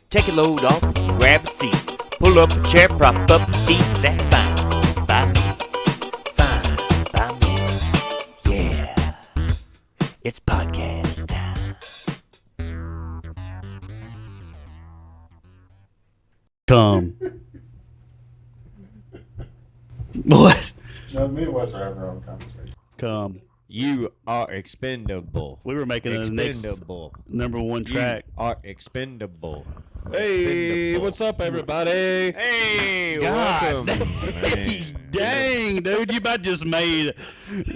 Take a load off, grab a seat. Pull up a chair, prop up the feet. That's fine by me. Fine by me. Yeah. It's podcast time. Come. What? No, me and Wes are having our own conversation. Come. You are expendable. We were making the next Expendable. number one track. You are expendable. Hey, Expendable. what's up, everybody? Hey, God. welcome. Dang, dude, you about just made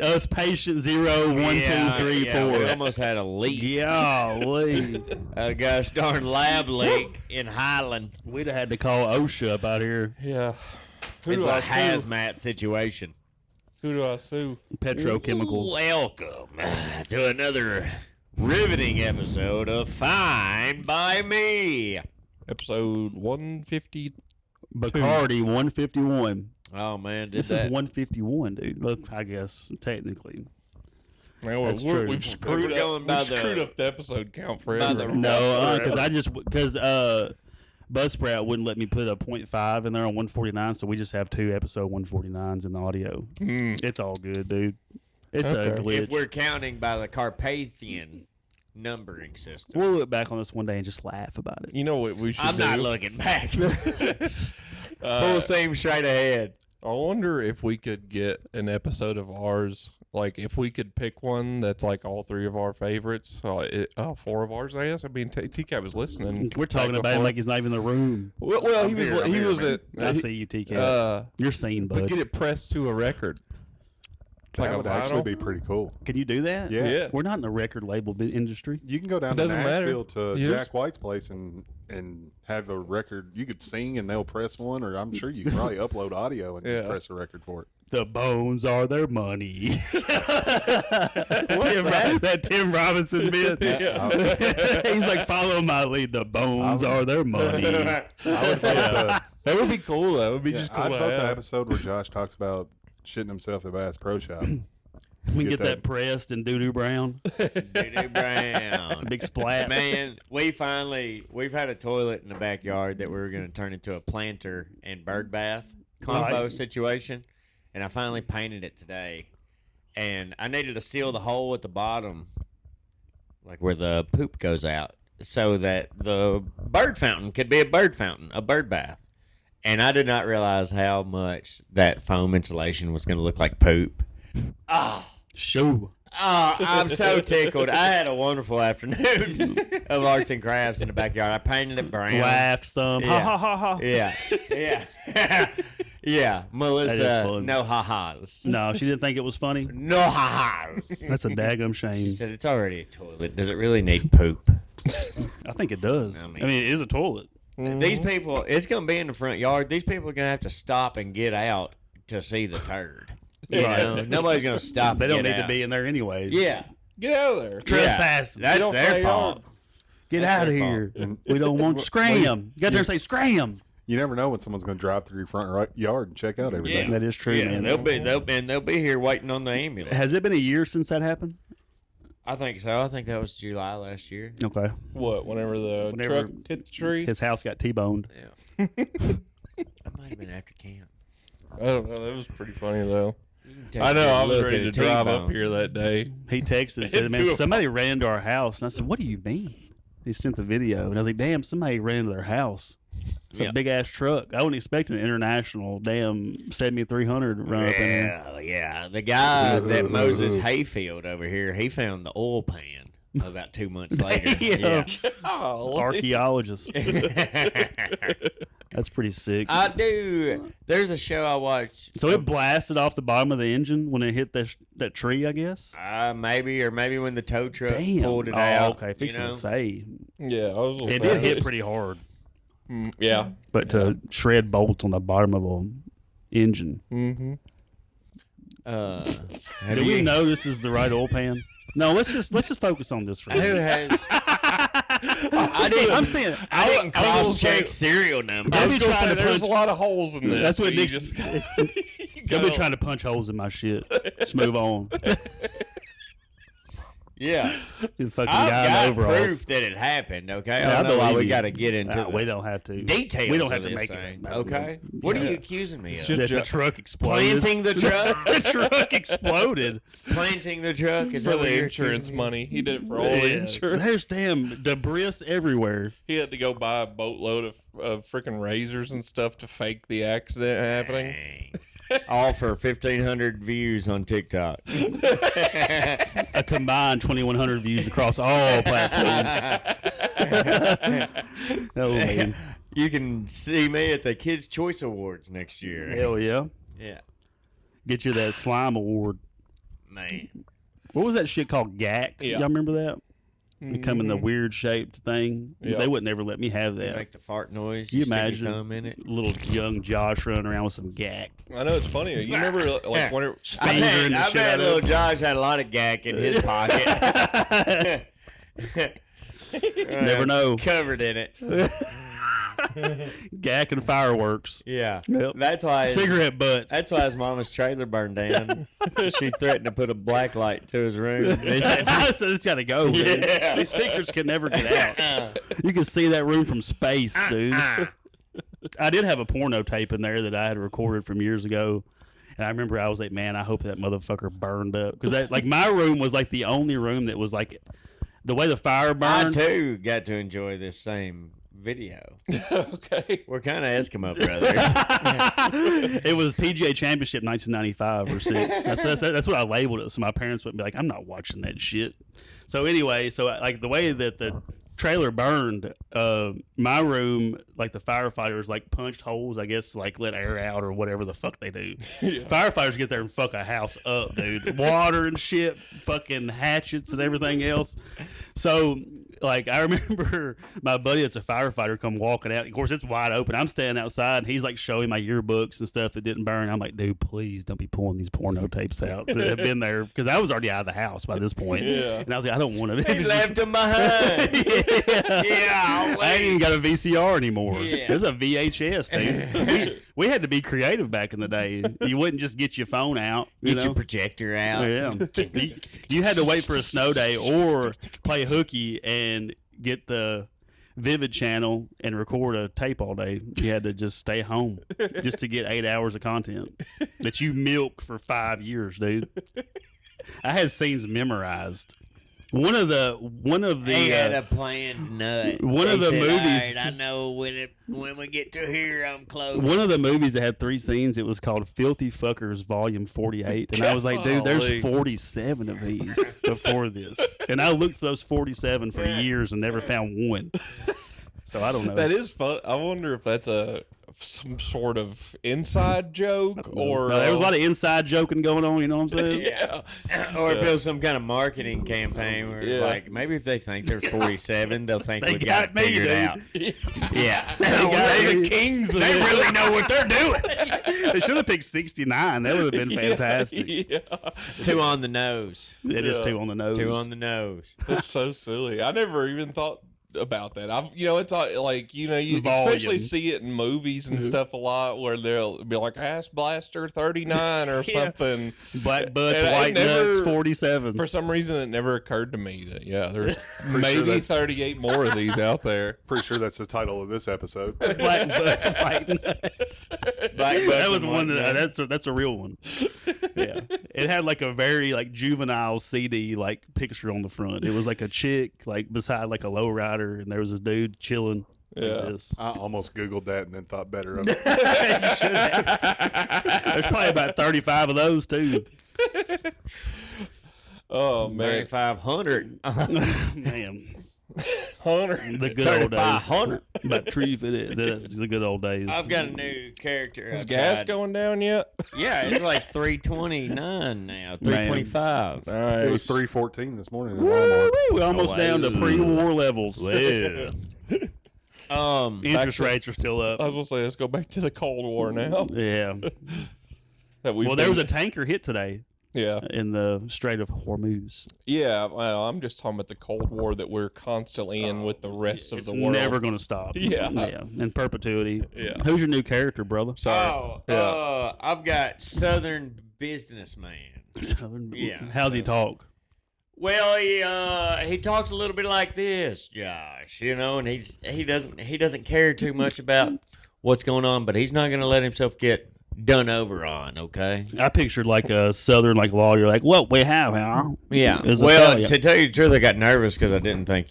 us patient 0, 1, 2, 3, 4. We almost had a leak. Golly. A gosh darn lab leak in Highland. We'd have had to call OSHA up out here. Yeah. Who It's do a I sue? hazmat situation. Who do I sue? Petrochemicals. Welcome to another riveting episode of Fine by Me. Episode 150. Bacardi 151. Oh man, did This that? is 151, dude. Look, I guess, technically. Man, That's true. we've screwed We're going by up. We've screwed up the episode count forever. the- No, because Buzzsprout wouldn't let me put a 0.5 in there on 149, so we just have two episode 149s in the audio. It's all good, dude. It's a Okay. glitch. If we're counting by the Carpathian numbering system. We'll look back on this one day and just laugh about it. You know what we should I'm do? not looking back. Full steam straight ahead. I wonder if we could get an episode of ours, like if we could pick one that's like all three of our favorites, four of ours, I guess. I mean, TK was listening. We're talking back about it before. like he's not even in the room. Well, he was I'm he here, was man. at. I see you, TK. You're seen, But bud. get it pressed to a record. That Like a would actually vinyl? be pretty cool. Can you do that? Yeah. Yeah. We're not in the record label industry. You can go down It to doesn't matter. Nashville to You Jack just- White's place and have a record. You could sing and they'll press one, or I'm sure you can probably upload audio and just Yeah. press a record for it. The bones are their money. that Tim Robinson bit. He's like, follow my lead. The bones are their money. I would vote the, That would be cool. That would be just cool. I'd to vote the have. episode where Josh talks about shitting himself at Bass Pro Shop. We can get Get that that. pressed in doo-doo brown. Doo-doo Brown. A big splat. Man, we've had a toilet in the backyard that we were going to turn into a planter and bird bath combo Right. situation, and I finally painted it today. And I needed to seal the hole at the bottom, like where the poop goes out, so that the bird fountain could be a bird fountain, a bird bath. And I did not realize how much that foam insulation was going to look like poop. Oh. Shoo. Oh, I'm so tickled. I had a wonderful afternoon of arts and crafts in the backyard. I painted it brown. Laughed some. Yeah. Ha ha ha ha. Yeah. Yeah. Yeah. Melissa, That is fun. no ha-has. No, she didn't think it was funny. No ha-has. That's a daggum She shame. said, it's already a toilet. Does it really need poop? I think it does. I I mean- mean, it is a toilet. These people, it's going to be in the front yard. These people are going to have to stop and get out to see the turd. You Right. know? Nobody's going to stop They and don't get need to out. be in there anyways. Yeah. Get out of there. Trespassing. That's don't their play fault. Get That's out of their here. And We don't want scram. You got there and say scram. you never know when someone's going to drive through your front yard and check out everything. Yeah. That is true, Yeah, man. they'll be here waiting on the ambulance. Has it been a year since that happened? I think so. I think that was July last year. Okay. What? Whenever the Whenever- truck hit the tree? His house got T-boned. Yeah. I might have been after camp. I don't know. That was pretty funny though. You can take I a know. I was look ready at to a drive T-bone. up here that day. He texted and said, man, somebody ran into our house. And I said, what do you mean? He sent the video. And I was like, damn, somebody ran into their house. It's Yeah. a big-ass truck. I wasn't expecting an international damn 7300 to run up in there. Yeah. The guy that mows his hayfield over here, he found the oil pan about 2 months later. Yeah. Oh, Archaeologist. That's pretty sick. I do. There's a show I watch. So it blasted off the bottom of the engine when it hit that tree, I guess? Maybe when the tow truck Damn. pulled it Oh, out. okay. Fixing you know? to say. yeah, I was. a little It did sad. hit pretty hard. Yeah. But to shred bolts on the bottom of an engine. Mm-hmm. Have Do we you- know this is the right oil pan? No, let's just focus on this for a Who minute. has? I didn't. I'm saying I didn't I was gonna cross-check say- serial numbers. I'll I be was gonna trying say, to there's punch- a lot of holes in this. That's what so you Nick's- just- They'll be trying to punch holes in my shit. Let's move on. Yeah. The fucking I've guy got in overalls. proof that it happened, okay? Yeah, I don't know why believe we you. got to get into Nah, the we don't have to. details We don't have of to this make thing, it. okay? What are Yeah. you accusing me of? That the truck exploded. Planting the truck? The truck exploded. Planting the truck? Is For that what the you're insurance accusing me of? money. He did it for all the Yeah. insurance. There's damn debris everywhere. He had to go buy a boatload of freaking razors and stuff to fake the accident happening. Dang. All for 1,500 views on TikTok. A combined 2,100 views across all platforms. Oh, man. You can see me at the Kids' Choice Awards next year. Hell yeah. Yeah, Get you that slime award. man. What was that shit called? GAC? Yeah. Y'all remember that? Becoming the weird shaped thing. Yeah. They would never let me have that. Make the fart noise. You You stick your imagine? thumb in it. Little young Josh running around with some GAC. I know it's funny. You remember like when it, I Fingering the bet shit out of little it. Josh had a lot of gack in his pocket. Never know. Covered in it. GAC and fireworks. Yeah. Yep. That's why. Cigarette butts. That's why his mama's trailer burned down. She threatened to put a black light to his room. I said it's got to go. Man. Yeah. These secrets can never get out. You can see that room from space, dude. I did have a porno tape in there that I had recorded from years ago. And I remember I was like, man, I hope that motherfucker burned up. Because like my room was like the only room that was like the way the fire I burned. too got to enjoy this same video. okay. We're kind of Eskimo brothers. It was PGA Championship 1995 or 6. That's what I labeled it. So my parents wouldn't be like, I'm not watching that shit. So anyway, like the way that the trailer burned, my room, like the firefighters like punched holes, I guess, to, like let air out or whatever the fuck they do. Firefighters get there and fuck a house up, dude. Water and shit, fucking hatchets and everything else. So like I remember my buddy that's a firefighter come walking out. Of course, it's wide open. I'm standing outside and he's like showing my yearbooks and stuff that didn't burn. I'm like, dude, please don't be pulling these porno tapes out that have been there, because I was already out of the house by this point. Yeah. And I was like, I don't want to. He left him behind. Yeah, I ain't even got a VCR anymore. Yeah. There's a VHS, dude. we had to be creative back in the day. You wouldn't just get your phone out. You Get know? your projector out. Yeah. You had to wait for a snow day or play hooky and get the Vivid channel and record a tape all day. You had to just stay home just to get 8 hours of content that you milk for 5 years, dude. I had scenes memorized. One of the He had a planned nut. one of He the said, movies- "All right, I know when we get to here, I'm close." one of the movies that had 3 scenes, it was called Filthy Fuckers Volume 48. And I was like, dude, Golly. there's 47 of these before this. And I looked for those 47 for years and never found one. So I don't know. That is fun. I wonder if that's some sort of inside joke or No, there was a lot of inside joking going on, you know what I'm saying? yeah. Or if it was some kind of marketing campaign where it's Yeah. like, maybe if they think there's 47, they'll think They we got it got me, figured dude. out. Yeah. got me. kings. They really know what they're doing. They should have picked 69. That would have been fantastic. Yeah. It's 2 on the nose. It is Yeah. 2 on the nose. 2 on the nose. That's so silly. I never even thought about that. It's like, you Volume. especially see it in movies and stuff a lot where they'll be like Ass Blaster 39 or Yeah. something. Black butts, And I white never- nuts, 47. For some reason, it never occurred to me that there's sure maybe that's- 38 more of these out there. Pretty sure that's the title of this episode. Black butts, white nuts. Black That butts was and one white nuts. that's a real one. Yeah, it had like a very like juvenile CD like picture on the front. It was like a chick like beside like a lowrider, and there was a dude chilling. Yeah. Like this. I almost Googled that and then thought better of it. You should have. There's probably about 35 of those too. Oh man, 3,500. Man, Hunter. the good old days. 3,500. About tree for the good old days. I've got a new character. Is I've gas tried. going down yet? Yeah, it's like 329 now. 325. It was 314 this morning in Walmart. We're almost down to pre-war levels. Interest rates are still up. I was gonna say, let's go back to the Cold War now. Yeah. That we've Well, there was a been- tanker hit today yeah. in the Strait of Hormuz. Yeah, well, I'm just talking about the Cold War that we're constantly in with the rest of It's the world. never going to stop. Yeah. In perpetuity. Yeah. Who's your new character, brother? Sorry. Oh, Yeah. I've got Southern Businessman. Southern. Yeah. How's he talk? Well, he talks a little bit like this, Josh. And he doesn't care too much about what's going on, but he's not going to let himself get done over on. Okay. I pictured like a southern like lawyer, like what we have, huh? Yeah. As I Well, tell ya. to tell you the truth, I got nervous because I didn't think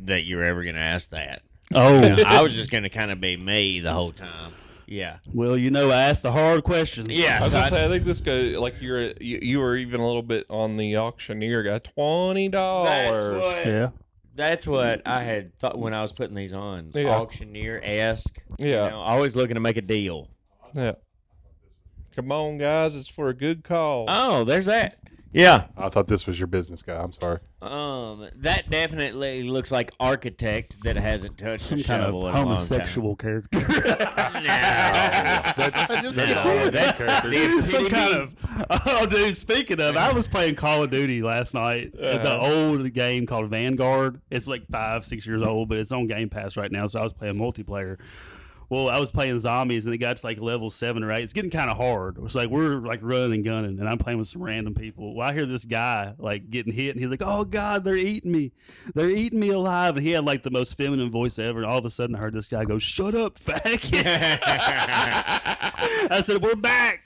that you were ever going to ask that. Oh, I was just going to kind of be me the whole time. Yeah. well, I asked the hard questions. Yeah. I was So gonna say, I think this guy, like you were even a little bit on the auctioneer guy. $20. Yeah. That's what I had thought when I was putting these on. Yeah. Auctioneer-esque. Yeah. Always looking to make a deal. Yeah. Come on, guys, it's for a good cause. Oh, there's that. Yeah. I thought this was your business guy. I'm sorry. That definitely looks like architect that hasn't touched Some a kind of shovel in a long time. homosexual character. No. I just said all No, of that's that. the Some epitome. kind of. Oh, dude. Speaking of, I was playing Call of Duty last night. The old game called Vanguard. It's like 5-6 years old, but it's on Game Pass right now. So I was playing multiplayer. Well, I was playing zombies, and it got to like level 7 or 8. It's getting kind of hard. It's like we're like running and gunning, and I'm playing with some random people. Well, I hear this guy like getting hit, and he's like, "Oh God, they're eating me! They're eating me alive!" And he had like the most feminine voice ever. And all of a sudden, I heard this guy go, "Shut up, faggot!" I said, "We're back."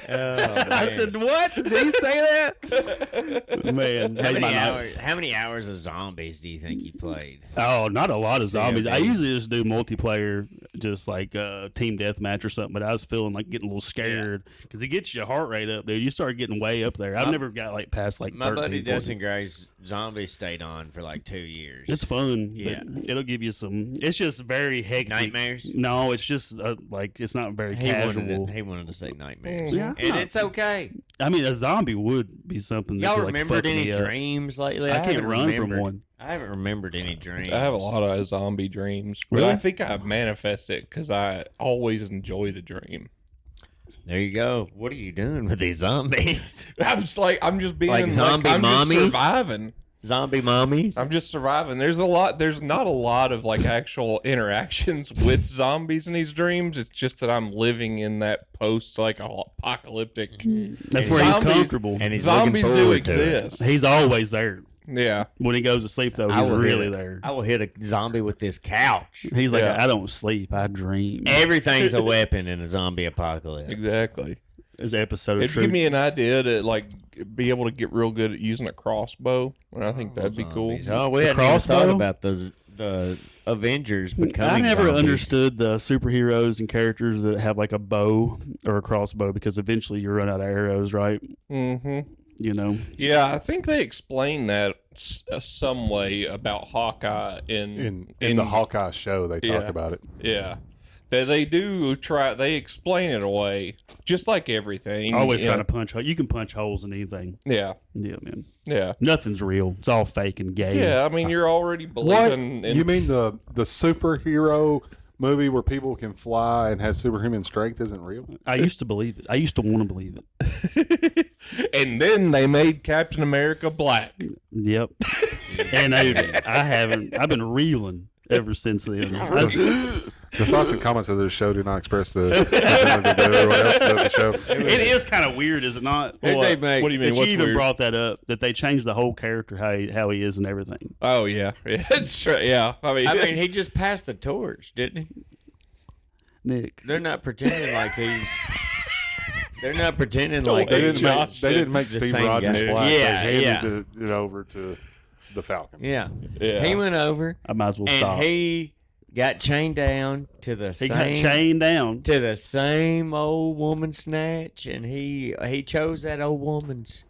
I said, "What? Did he say that?" Man, How made many, my night. how many hours of zombies do you think you played? Oh, not a lot of zombies. I COD. usually just do multiplayer, just like team deathmatch or something. But I was feeling like getting a little scared because it gets your heart rate up, dude. You start getting way up there. I've never got like past like My 13, buddy 14. Dustin Gray's zombie stayed on for like 2 years. It's fun. Yeah. But it'll give you some. It's just very hectic. Nightmares? No, it's just like it's not very casual. He wanted to say nightmares. Yeah. And it's okay. I mean, a zombie would be something that Y'all could, like, remembered fuck any me up. dreams lately? I can't haven't run from remembered- one. I haven't remembered any dreams. I have a lot of zombie dreams, but Really? I think I manifest it because I always enjoy the dream. There you go. What are you doing with these zombies? I'm just being Like zombie I'm just mommies? surviving. Zombie mommies? I'm just surviving. There's not a lot of like actual interactions with zombies in these dreams. It's just that I'm living in that post like apocalyptic. That's where he's Zombies- comfortable. And he's looking Zombies do forward to it. exist. He's always there. Yeah. When he goes to sleep, though, I he's will hit really it. there. I will hit a zombie with this couch. He's like, Yeah. I don't sleep, I dream. Everything's a weapon in a zombie apocalypse. Exactly. There's an episode of It'd True. give me an idea to like be able to get real good at using a crossbow, and I think that'd be cool. Zombies. Oh, we The hadn't even thought crossbow? about the Avengers I becoming never zombies. understood the superheroes and characters that have like a bow or a crossbow because eventually you run out of arrows, right? Mm-hmm. You know, Yeah, I think they explain that some way about Hawkeye In the Hawkeye show, they talk Yeah. about it. Yeah, they do try. They explain it away, just like everything. always yeah. trying to punch. You can punch holes in anything. Yeah, Yeah, man. yeah, Nothing's real. It's all fake and gay. yeah. I mean, you're already What? believing. In, You mean the superhero movie where people can fly and have superhuman strength isn't real? I used to believe it. I used to want to believe it. and then they made Captain America black. Yep. And I haven't. I've been reeling ever since then. The thoughts and comments of this show do not express the feelings of everyone else does the show. It is kind of weird, is it not? Who'd they make? What do you mean? That you What's even weird? brought that up. That they changed the whole character how he is and everything. Oh yeah, yeah. It's right. Yeah, I mean, he just passed the torch, didn't he? Nick. They're not pretending like he's. They're not pretending like They he's didn't make the Steve same Rogers guy. black. Yeah, They yeah. handed it over to the Falcon. Yeah. yeah. He went over I might as well and stop. he got chained down to the He same got chained down. to the same old woman snatch, and he chose that old woman's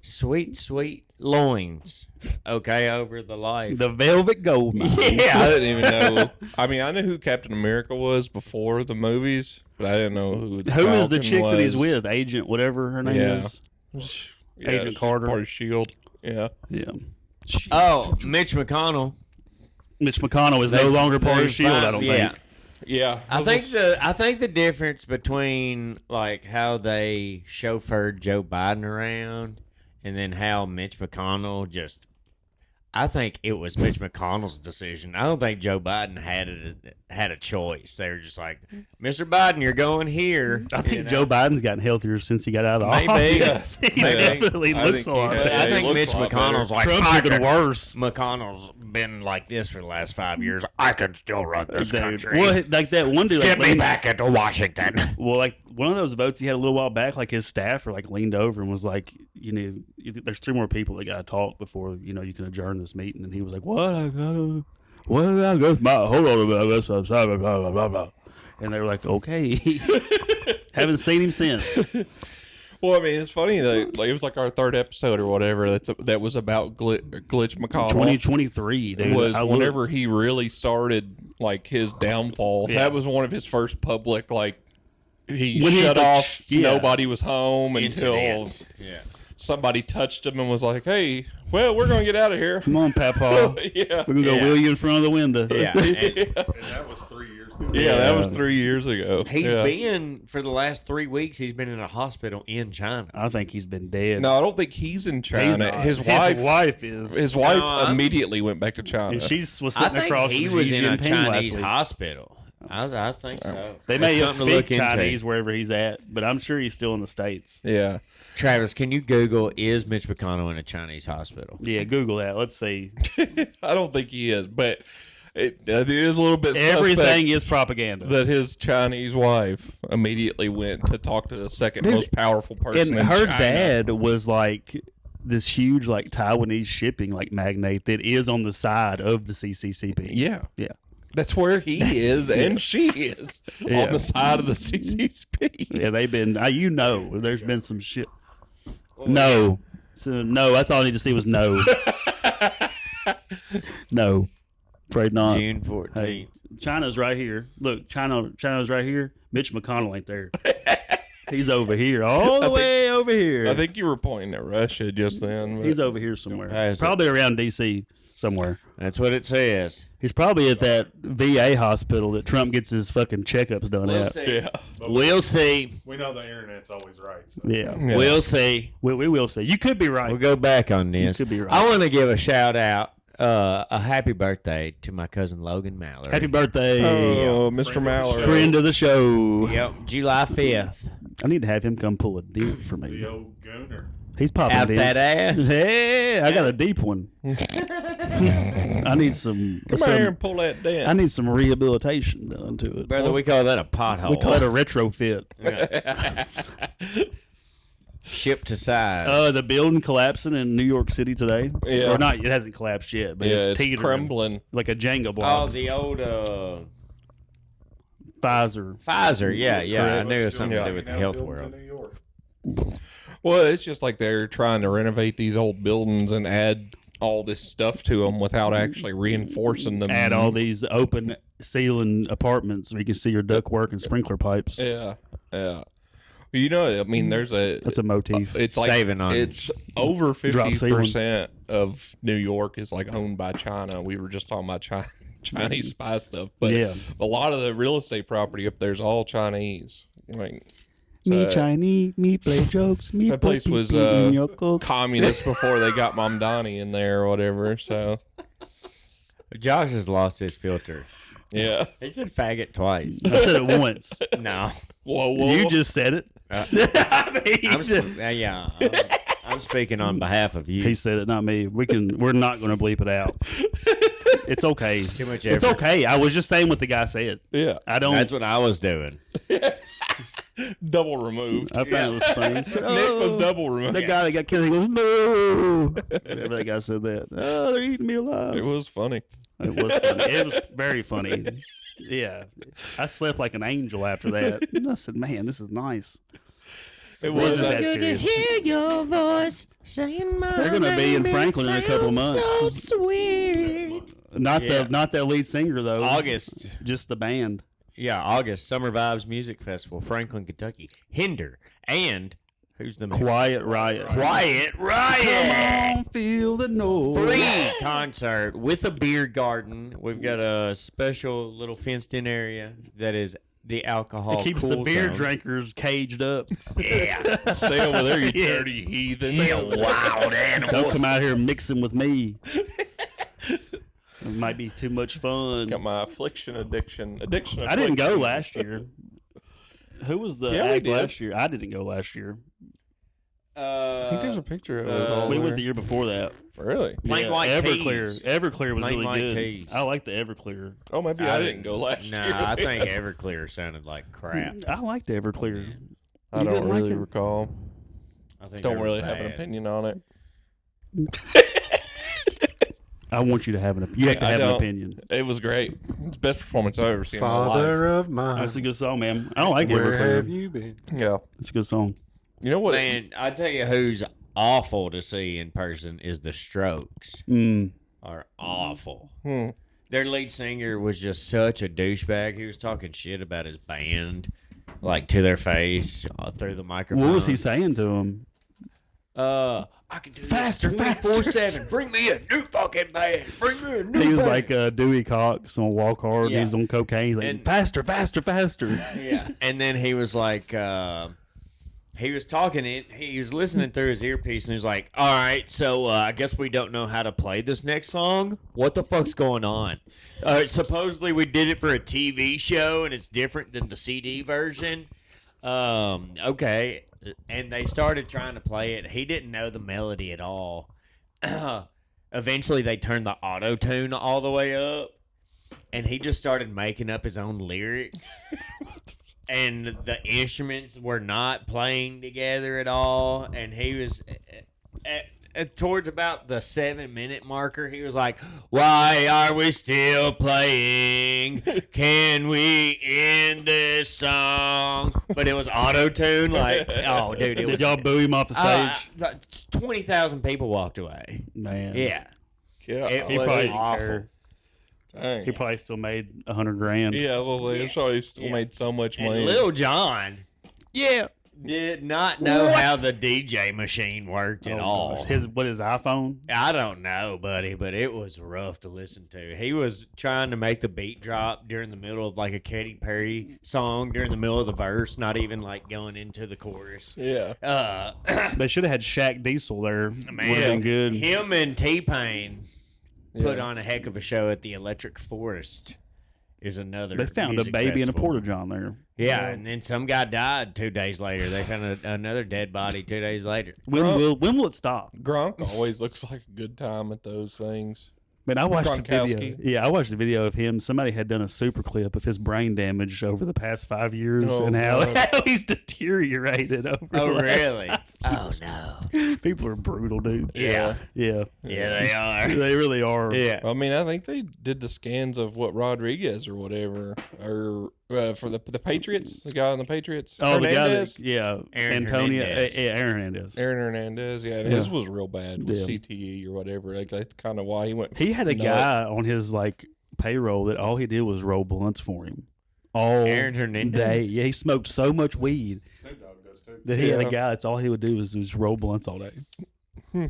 sweet loins. Okay, over the life. The Velvet Gold Mine. I didn't even know. I mean, I knew who Captain America was before the movies, but I didn't know who. The Who is the Falcon chick that he's was. with? Agent whatever her name Yeah. is. Yeah, Agent she's Carter. part of Shield. Yeah, Yeah. Oh, Mitch McConnell. Mitch McConnell is no longer part of Shield. I don't yeah. think. yeah. I think the difference between like how they chauffeured Joe Biden around and then how Mitch McConnell just I think it was Mitch McConnell's decision. I don't think Joe Biden had a choice. They were just like, Mr. Biden, you're going here. I think You know? Joe Biden's gotten healthier since he got out of the Maybe. office. He Maybe. definitely I looks think a he lot has. better. I Yeah, he think looks Mitch a lot McConnell's like, Trump's I looking could- worse. McConnell's been like this for the last 5 years. I can still run this Dude. country. Well, like that one dude. Get like, me back into Washington. Well, like one of those votes he had a little while back, like his staffer like leaned over and was like, there's 3 more people that got to talk before you can adjourn this meeting, and he was like, what? I guess my hold on a minute, I guess I'm sorry, blah, blah, blah, blah. And they were like, okay. Haven't seen him since. Well, I mean, it's funny that like, it was like our 3rd episode or whatever that was about Glitch McConnell. 2023, dude. Was I whenever looked. he really started like his downfall. Yeah. That was one of his first public like he When he shut had to off. yeah. Nobody was home until Incident. Yeah. somebody touched him and was like, "Hey, well, we're gonna get out of here." Come on, Papa. Yeah, We're going to go Yeah. wheel you in front of the window. Yeah. And And that was 3 years ago. Yeah, that was 3 years ago. he's Yeah. been, for the last 3 weeks, he's been in a hospital in China. I think he's been dead. No, I don't think he's in China. He's not. His wife, is. his wife No, I'm- immediately went back to China. and she was I sitting think across he from was Xi in a Jinping last Chinese week. hospital. I think so. They may That's something to speak look into. Chinese wherever he's at, but I'm sure he's still in the States. Yeah. Travis, can you Google, is Mitch McConnell in a Chinese hospital? Yeah, Google that. Let's see. I don't think he is, but it is a little bit Everything suspect is propaganda. that his Chinese wife immediately went to talk to the second Dude, most powerful person and in her China. dad was like this huge like Taiwanese shipping like magnate that is on the side of the CCCP. Yeah. Yeah. That's where he is and she is Yeah. on the side of the CCP. Yeah, they've been. There's been some shit. No, so no. That's all I need to see was no. No, afraid not. June 14th. Hey, China's right here. Look, China's right here. Mitch McConnell ain't there. He's over here, all the way over here. I think you were pointing at Russia just then. But he's over here somewhere. Where is it? Probably around D.C. somewhere. That's what it says. He's probably at that VA hospital that Trump gets his fucking checkups done at. yeah. But We'll see. we know the internet's always right. So. Yeah, Yeah. We'll see. we will see. You could be right. We'll go back on You this. could be right. I want to give a shout out, a happy birthday to my cousin Logan Mallory. Happy birthday, Oh, Mr. Mallory. friend of the show. Yep, July 5th. I need to have him come pull a deep for me. The old gooner. He's popping Out dents. that ass. Hey, I got a deep one. I need some. Come out here and pull that down. I need some rehabilitation done to it. Brother, we call that a pothole. We call it a retrofit. Ship to size. The building collapsing in New York City today. Yeah. Or not, it hasn't collapsed yet, but yeah, it's it's teetering. crumbling. Like a Jenga Oh, block. the old Pfizer. Pfizer. Yeah, yeah. I Correct. knew it was something to Yeah. do with the Now health buildings world. in New York. Well, it's just like they're trying to renovate these old buildings and add all this stuff to them without actually reinforcing them. Add all these open ceiling apartments so you can see your ductwork and sprinkler pipes. Yeah, yeah. You know, I mean, there's a. That's a motif. It's like Saving on it's over Drop 50% of New York is like owned by China. We were just talking about Chinese spy stuff, but Yeah. a lot of the real estate property up there's all Chinese. Like Me so- Chinese, me play jokes, me That place put was, pee in your coke. communists before they got Mamdani in there or whatever. So Josh has lost his filter. yeah. He said faggot twice. I said it once. No. Whoa. You just said it. I'm, yeah. I'm speaking on behalf of you. He said it, not me. We're not going to bleep it out. It's okay. Too much It's effort. okay. I was just saying what the guy said. Yeah. I don't. That's what I was doing. Double removed. I found it was funny. He said, Nick was "Oh." double removed. The guy that got killed, he goes, no. Whenever that guy said that. Oh, they're eating me alive. It was funny. It was funny. It was very funny. Yeah. I slept like an angel after that. And I said, man, this is nice. It Wasn't was that serious. hear your voice saying my They're gonna be in Franklin in a couple of months. So sweet. Not Yeah. not their lead singer though. August. Just the band. Yeah, August. Summer Vibes Music Festival, Franklin, Kentucky. Hinder. And who's the man? Quiet Riot. Quiet Come Riot. on, feel the noise. Free concert with a beer garden. We've got a special little fenced in area that is the alcohol. It keeps cool the beer zone. drinkers caged up. Yeah. Stay over there, you Yeah. dirty heathens. Wild animals. Don't come out here mixing with me. It might be too much fun. Got my addiction. I didn't affliction. go last year. Who was the Yeah, we act did. last year? I didn't go last year. I think there's a picture of us all We there. went the year before that. Really? Plain white Everclear. tees. Everclear was Plain really white good. tees. I like the Everclear. Oh, maybe I didn't go last year. Nah, I think Everclear sounded like crap. I like the Everclear. I You don't didn't like really it? recall. I think Don't they were really have an bad. opinion on it. I want you to have an. You have to I have an don't. opinion. It was great. It's the best performance I've ever seen in my life. Father of mine, That's a good song, man. I don't like where have Everclear. you been? Yeah. It's a good song. You know what? Man, I tell you who's awful to see in person is the Strokes. Mm. Are awful. Hmm. Their lead singer was just such a douchebag. He was talking shit about his band, like to their face through the microphone. What was he saying to him? I can do Faster, this faster. 24/7. Bring me a new fucking band. Bring me a new He was band. like Dewey Cox on Walk Hard. Yeah. He's on cocaine. He's like, And- faster, faster, faster. Yeah. And then he was like, he was talking it. He was listening through his earpiece, and he's like, "All right, so I guess we don't know how to play this next song. What the fuck's going on? Supposedly we did it for a TV show, and it's different than the CD version. Okay." And they started trying to play it. He didn't know the melody at all. Eventually, they turned the auto tune all the way up, and he just started making up his own lyrics. And the instruments were not playing together at all. And he was towards about the 7-minute marker. He was like, "Why are we still playing? Can we end this song?" But it was auto tune. Like, oh, dude, it Did was. y'all boo him off the stage? 20,000 people walked away. Man. Yeah, Yeah. it He was probably didn't awful. care. Dang. He probably still made $100,000. Yeah, I was gonna say, I'm sure he still Yeah. made so much And money. Lil Jon, did not know how the DJ machine worked at Oh, all. gosh. His iPhone? I don't know, buddy, but it was rough to listen to. He was trying to make the beat drop during the middle of like a Katy Perry song during the middle of the verse, not even like going into the chorus. Yeah. They should have had Shaq Diesel there. Would have Man, been good. him and T-Pain put Yeah. on a heck of a show at the Electric Forest. Is another. They found a music baby in a festival. porta john there. Yeah, and then some guy died 2 days later. They found another dead body 2 days later. When will it stop? Gronk always looks like a good time at those things. Man, I watched the video. Gronkowski. Yeah, I watched the video of him. Somebody had done a super clip of his brain damage over the past 5 years Oh, and how, God. how he's deteriorated over Oh, the last really? 5 Oh, no. years. People are brutal, dude. Yeah. Yeah. Yeah, they are. They really are. Yeah. I mean, I think they did the scans of what Rodriguez or whatever, or for the Patriots, the guy on the Patriots. Oh, the guy Hernandez? that, yeah, Aaron Antonio, Hernandez. Aaron Hernandez. Aaron Hernandez, yeah, and Yeah. his was real bad with Yeah. CTE or whatever. Like that's kind of why he went. He had a nuts. guy on his like payroll that all he did was roll blunts for him all Aaron Hernandez? day. Yeah, he smoked so much weed Snoop Dogg does too. that he had a Yeah. guy that's all he would do is just roll blunts all day.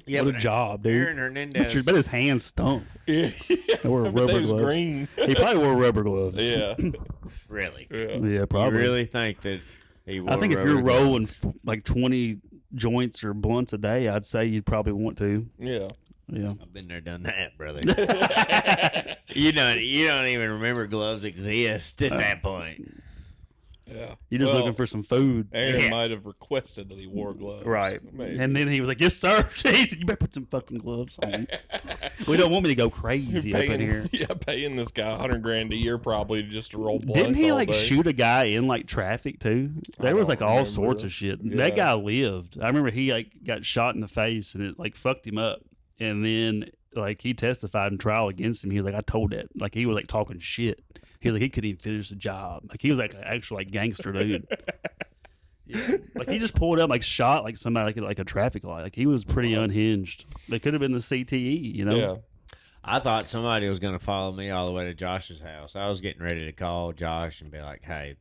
Yeah, What a but job, dude! Aaron Hernandez. But his hands stunk. Yeah, They were but they rubber was gloves. green. He probably wore rubber gloves. Yeah, Really? yeah. Yeah, probably. You really think that he wore I think if rubber you're gloves? rolling like 20 joints or blunts a day, I'd say you'd probably want to. Yeah. Yeah. I've been there, done that, brother. you don't even remember gloves exist at that point. Yeah. You're just Well, looking for some food. Aaron Yeah. might have requested that he wore gloves. Right. Maybe. And then he was like, "Yes, sir." He said, "You better put some fucking gloves on." We don't want me to go crazy up in paying, here. yeah, paying this guy $100,000 a year probably just to roll blunts. Didn't he all like day. shoot a guy in like traffic too? There was don't like all remember. sorts of shit. Yeah. That guy lived. I remember he like got shot in the face and it like fucked him up. And then like he testified in trial against him. He was like, "I told that." Like he was like talking shit. He was like he couldn't even finish the job. Like he was like an actual like gangster dude. Yeah. Like he just pulled up like shot like somebody like a traffic light. Like he was pretty unhinged. They could have been the CTE, you know. Yeah. I thought somebody was going to follow me all the way to Josh's house. I was getting ready to call Josh and be like, "Hey,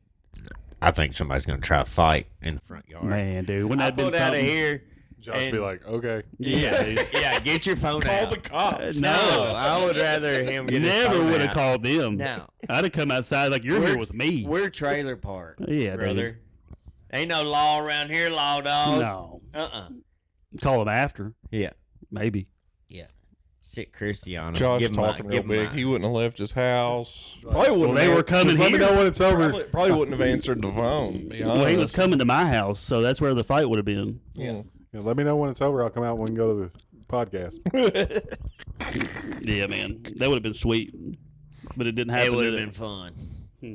I think somebody's going to try to fight in the front yard." Man, dude, wouldn't I that been pulled out of something? here. Josh be And- like, okay. Yeah, yeah. Get your phone Call out. the cops. No. I would rather him get his Never phone would have out. called them. No, I'd have come outside like you're We're- here with me. we're trailer park, Yeah, dude. brother. Ain't no law around here, law dog. No, Uh-uh. call them after Yeah, maybe. yeah. Sit Christy on him. Josh give him talking real big. He wouldn't have left his house. Probably wouldn't. they have were coming Just let me here. know when it's over. Probably wouldn't have answered the phone. To be Well, he was honest. coming to my house, so that's where the fight would have been. Yeah. Yeah, let me know when it's over. I'll come out and we can go to the podcast. Yeah, man, that would have been sweet, but it didn't happen. It would did have it? been fun. Hmm.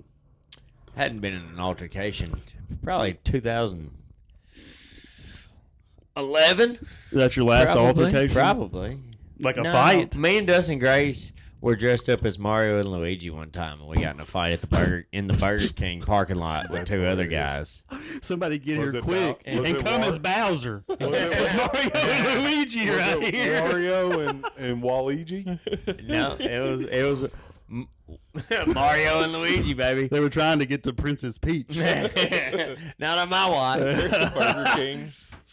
Hadn't been in an altercation. Probably 2011. That's your last altercation, Probably. like a No, fight. Me and Dustin Grace were dressed up as Mario and Luigi one time, and we got in a fight at the Burger King parking lot with two other hilarious. guys. Somebody get Was here it quick was and it come Mar- as Bowser. Was it It's Mario and Luigi was right it here. Mario and Waluigi? No, it was Mario and Luigi, baby. They were trying to get to Princess Peach. Not on my watch. Burger King.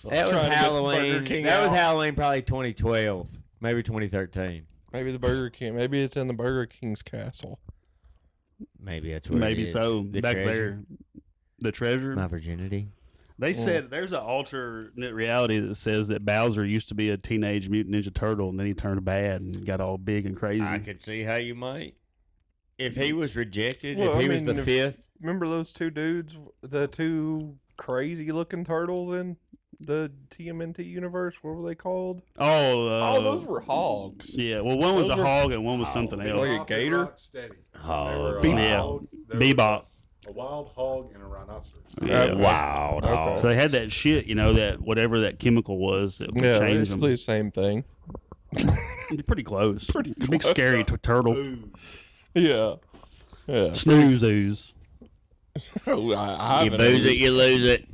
That was Trying to get the Halloween. Burger King That was out. Halloween, probably 2012, maybe 2013. Maybe the Burger King. Maybe it's in the Burger King's castle. Maybe that's what. Maybe it is. so. The Back treasure. there, the treasure. My virginity. They said there's an alternate reality that says that Bowser used to be a teenage mutant ninja turtle, and then he turned bad and got all big and crazy. I could see how you might. If he was rejected, Well, if he I was mean, the if- fifth, Remember those two dudes, the two crazy looking turtles in the TMNT universe? What were they called? Oh, those were hogs. Yeah, well, one was those a were- hog and one was something like else. a gator? Steady. oh, They were a Yeah. hog- they were Bebop. A wild hog and a rhinoceros. Yeah. wow, Okay. dog. So they had that shit, that whatever that chemical was that would Yeah, change it's them. the same thing. Pretty close. Pretty Big scary turtle. Ooze. Yeah. Yeah. Snooze ooze. Oh, I You haven't booze it, used- you lose it.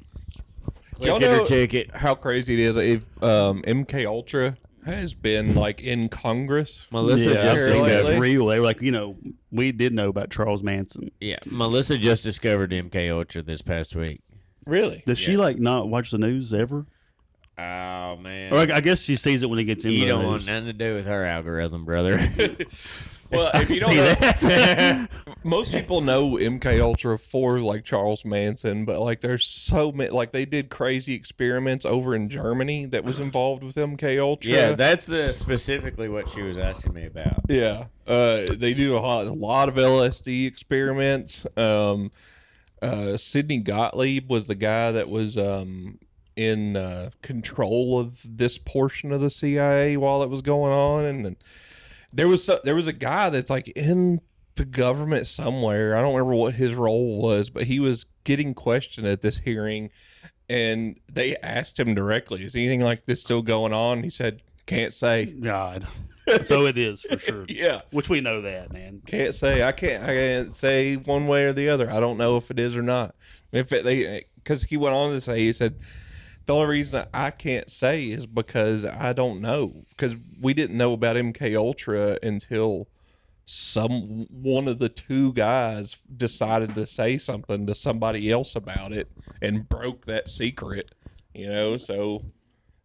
Y'all Click it or know ticket. how crazy it is if MK Ultra has been like in Congress. Melissa Yeah, just I think that's discovered. real. They were like, we did know about Charles Manson. Yeah, Melissa just discovered MK Ultra this past week. Really? Does she not watch the news ever? Oh man, Or I guess she sees it when it gets into you the don't want news. nothing to do with her algorithm, brother. Well, if you don't See know, that? most people know MK Ultra for like Charles Manson, but like there's so many, like they did crazy experiments over in Germany that was involved with MK Ultra. Yeah, that's specifically what she was asking me about. Yeah, they do a lot of LSD experiments. Sidney Gottlieb was the guy that was in control of this portion of the CIA while it was going on, and there was a guy that's like in the government somewhere. I don't remember what his role was, but he was getting questioned at this hearing, and they asked him directly, "Is anything like this still going on?" He said, "Can't say." God. So it is for sure. Yeah. Which we know that, man. Can't say. I can't say one way or the other. I don't know if it is or not. Because he went on to say, he said, the only reason I can't say is because I don't know. Because we didn't know about MK Ultra until one of the two guys decided to say something to somebody else about it and broke that secret. So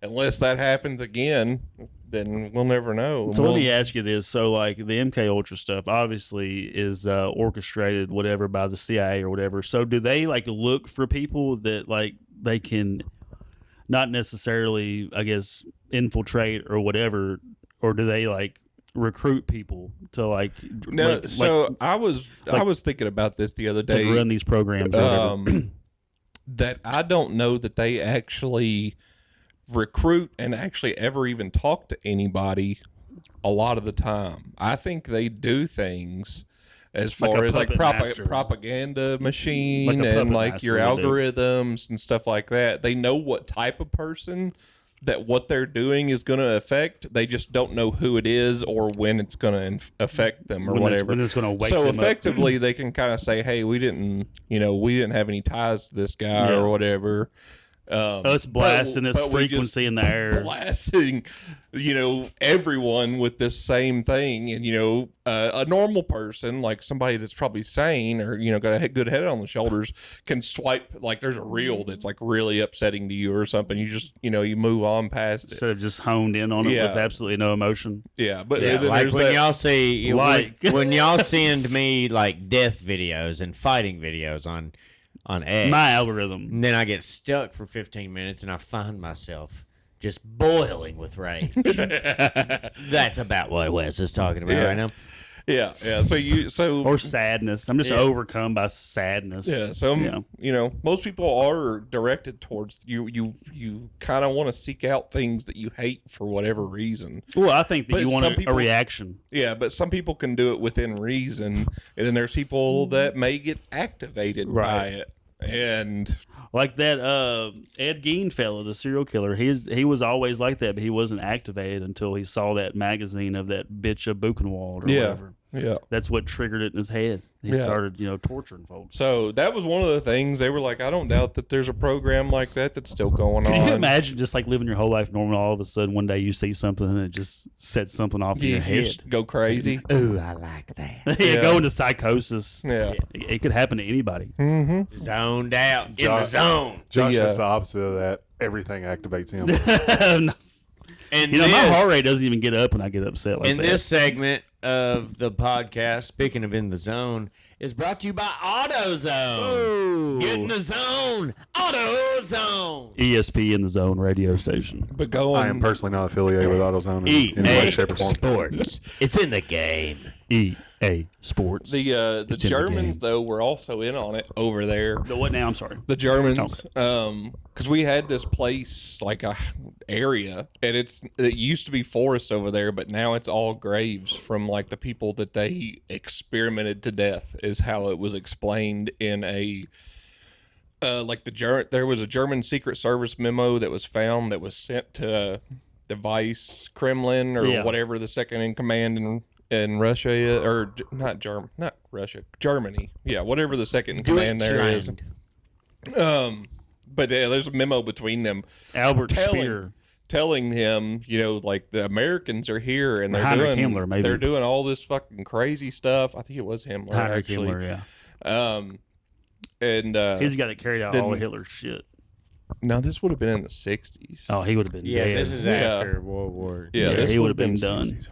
unless that happens again, then we'll never know. So let me ask you this: so like the MK Ultra stuff, obviously is orchestrated, whatever, by the CIA or whatever. So do they like look for people that like they can, not necessarily, I guess, infiltrate or whatever, or do they like recruit people to like No, like, so I was thinking about this the other to day. run these programs? Or whatever? That I don't know that they actually recruit and actually ever even talk to anybody a lot of the time. I think they do things as Like far a as like puppet master. propaganda machine Like a and puppet like master your would do. algorithms and stuff like that. They know what type of person that what they're doing is going to affect. They just don't know who it is or when it's going to affect them or whatever. When it's going to wake So them effectively, they can kind of say, "Hey, we didn't have any ties to this guy Yeah. or whatever." up. Us blasting this but we just frequency in the air. blasting, everyone with this same thing, and a normal person, like somebody that's probably sane or got a good head on the shoulders, can swipe like there's a reel that's like really upsetting to you or something. You just you move on past it. Instead of just honed in on it Yeah. with absolutely no emotion. Yeah, but Yeah, then like there's when that- y'all see Like- when y'all send me like death videos and fighting videos on X, My algorithm. and then I get stuck for 15 minutes and I find myself just boiling with rage. That's about what Wes is talking about right now. Yeah. So Or sadness. I'm just overcome by sadness. yeah. So Yeah. you know, most people are directed towards you. You kind of want to seek out things that you hate for whatever reason. Well, I think that But you want some people- a reaction. Yeah, but some people can do it within reason, and then there's people that may get activated by Right. it. And Like that Ed Gein fella, the serial killer. He was always like that, but he wasn't activated until he saw that magazine of that bitch of Buchenwald or whatever. yeah. That's what triggered it in his head. He Yeah. started, torturing folks. So that was one of the things they were like, I don't doubt that there's a program like that that's still going Can on. you imagine just like living your whole life normal, all of a sudden one day you see something and it just sets something off in You your head? just go crazy. Ooh, I like that. Yeah, Yeah. go into psychosis. Yeah. It could happen to anybody. Mm-hmm. Zoned out in the Josh- zone. Josh The, is the opposite of that. Everything activates him. And my heart rate doesn't even get up when I get upset like in that. this segment of the podcast, speaking of in the zone, is brought to you by AutoZone. Get in the zone, AutoZone. ESP in the Zone radio station. But going, I am personally not affiliated with AutoZone in any way, shape, or form. Sports. It's in the game. EA Sports. the It's in the Germans game. though were also in on it over there. The what now? I'm sorry. The Germans, because we had this place like a area, and it used to be forests over there, but now it's all graves from like the people that they experimented to death, is how it was explained in a like there was a German Secret Service memo that was found that was sent to the Vice Kremlin or Yeah. whatever the second in command in Russia is, or not Russia, Germany. Yeah, whatever the second in command there is. But there's a memo between them Albert Speer. telling him, like the Americans are here and they're Heinrich doing Himmler, maybe. they're doing all this fucking crazy stuff. I think it was Himmler Heinrich actually. Himmler, yeah. And He's the guy that carried out all of Hitler's shit. no, this would have been in the 60s. Oh, he would have been Yeah, dead. this is Yeah. after World War. Yeah, Yeah, this he would would've have been done. 60s.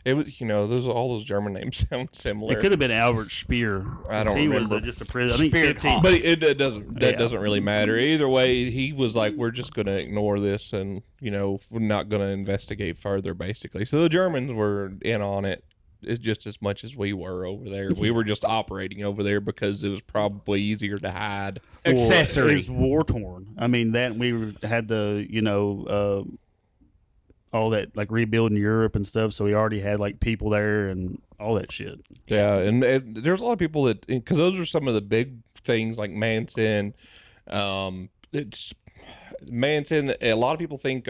It was, those all those German names sound similar. It could have been Albert Speer. I don't he remember. was just a prison. I think Speer 15. Cop. But it doesn't. That Yeah. doesn't really matter. Either way, he was like, "We're just going to ignore this, and we're not going to investigate further." Basically, so the Germans were in on it. It's just as much as we were over there. We were just operating over there because it was probably easier to hide. Accessory. It was war torn. I mean, that had the all that like rebuilding Europe and stuff. So we already had like people there and all that shit. Yeah, and there's a lot of people that, because those are some of the big things like Manson. It's Manson. A lot of people think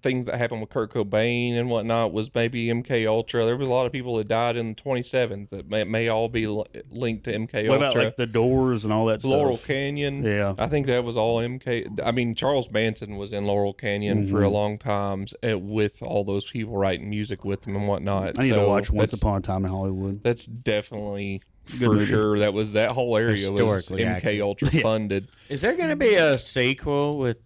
things that happened with Kurt Cobain and whatnot was maybe MK Ultra. There was a lot of people that died in the 27th that may all be linked to MK What Ultra. about like the Doors and all that Laurel stuff? Canyon. Yeah. I think that was all MK. I mean, Charles Manson was in Laurel Canyon for a Mm-hmm. long time with all those people writing music with him and whatnot. I need to So watch Once that's- Upon a Time in Hollywood. That's definitely Good for movie. sure. That whole area was Historically MK accurate. Ultra Yeah. funded. Is there going to be a sequel with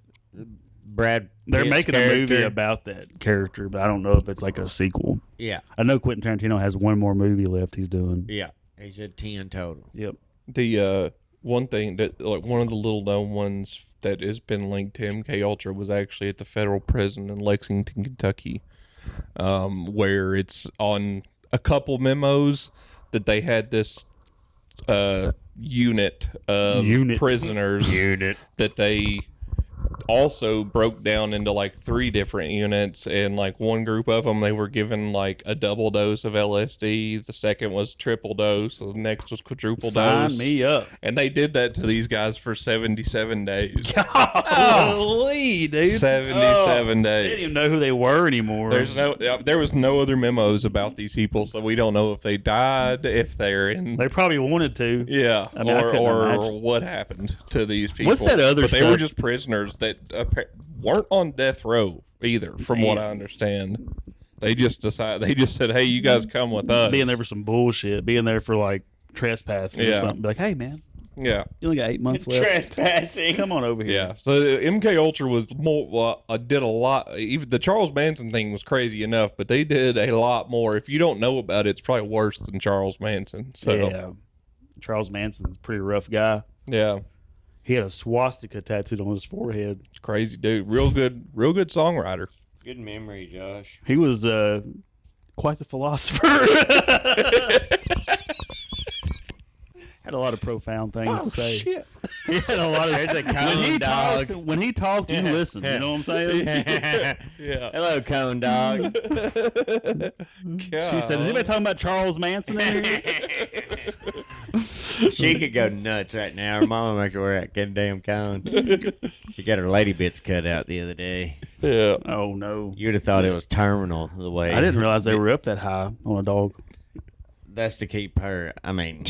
Brad? They're Pitt's making a movie character? about that character, but I don't know if it's like a sequel. Yeah, I know Quentin Tarantino has one more movie left he's doing. yeah. He said 10 total. Yep. The one thing that like one of the little known ones that has been linked to MK Ultra was actually at the federal prison in Lexington, Kentucky, where it's on a couple memos that they had this unit of prisoners that they also broke down into like 3 different units, and like one group of them they were given like a double dose of LSD, the second was triple dose, the next was quadruple Sign dose, me up. and they did that to these guys for 77 days. Holy, dude. 77 They didn't days. even know who they were anymore. There was no other memos about these people, so we don't know if they died, if they're in They probably wanted to. yeah, I mean, I couldn't or imagine. what happened to these people. What's that other But they were stuff? just prisoners that weren't on death row either, from what I Damn. understand. They just said, "Hey, you guys come with us." Being there for some bullshit. Being there for like trespassing or Yeah. something. Be like, hey, man, yeah, you only got 8 months left. Trespassing. Come on over here. yeah. So MK Ultra was more did a lot. Even the Charles Manson thing was crazy enough, but they did a lot more. If you don't know about it, it's probably worse than Charles Manson. So Yeah. Charles Manson's a pretty rough guy. yeah. He had a swastika tattooed on his forehead. Crazy dude. Real good songwriter. Good memory, Josh. He was quite the philosopher. Had a lot of profound things to say. Shit. He had a lot of. There's a cone dog. When he talked, you listen. You know what I'm saying? Yeah. Hello, cone dog. She said, "Is anybody talking about Charles Manson in here?" She could go nuts right now. Her mama makes her wear that goddamn cone. She got her lady bits cut out the other day. Yeah. Oh no! You'd have thought it was terminal the way. I didn't realize they were up that high on a dog. That's to keep her. I mean,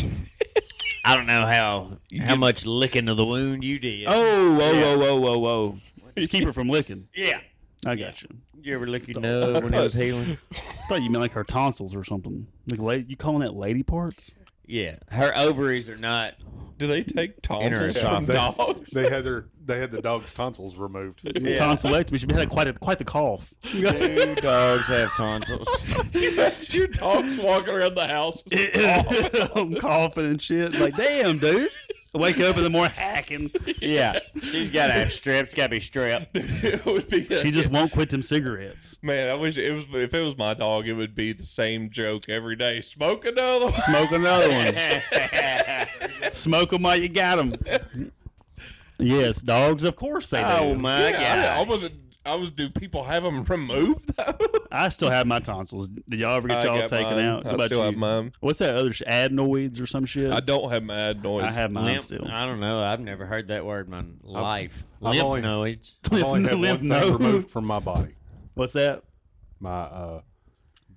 I don't know how much licking of the wound you did. Whoa! Just keep her from licking. Yeah. I got you. Did you ever lick your nub when it was healing? I thought you meant like her tonsils or something. Like you calling that lady parts? Yeah. Her ovaries are not. Do they take tonsils from Interesting. dogs? They had the dog's tonsils removed. Yeah. Tonsillectomy. She had quite the cough. Two dogs have tonsils. Your dog's walking around the house. I'm coughing and shit. Like, damn, dude. I wake up in the morning hacking. Yeah. She's got to have strips. Got to be stripped. It would be She just won't quit them cigarettes. Man, I wish it was. If it was my dog, it would be the same joke every day. Smoke another one. Smoke another one. Smoke them while you got them. Yes, dogs, of course they do. Oh, my Yeah, God. do people have them removed though? I still have my tonsils. Did y'all ever get y'all's got taken mine. out? How I about still you? have mine. What's that other adenoids or some shit? I don't have my adenoids. I have mine Lymph, still. I don't know. I've never heard that word in my life. I've Lymph only- nodes. I've only had Lymph one thing removed nodes. from my body. What's that? My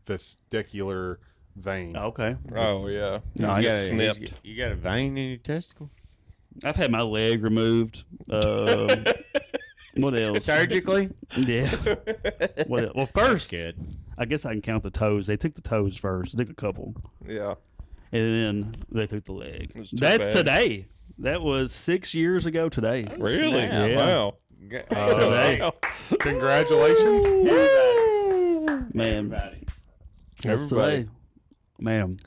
vestibular vein. Okay. Oh yeah. No, You I got got- snipped. You got a vein in your testicle? I've had my leg removed. What else? Surgically? Yeah. What else? Well, first, Good. I guess I can count the toes. They took the toes first. They took a couple. Yeah. And then they took the leg. was too That's bad. today. That was 6 years ago today. Really? snap. Yeah. Wow. Today. Congratulations. Man. Everybody. That's Everybody. today. Man.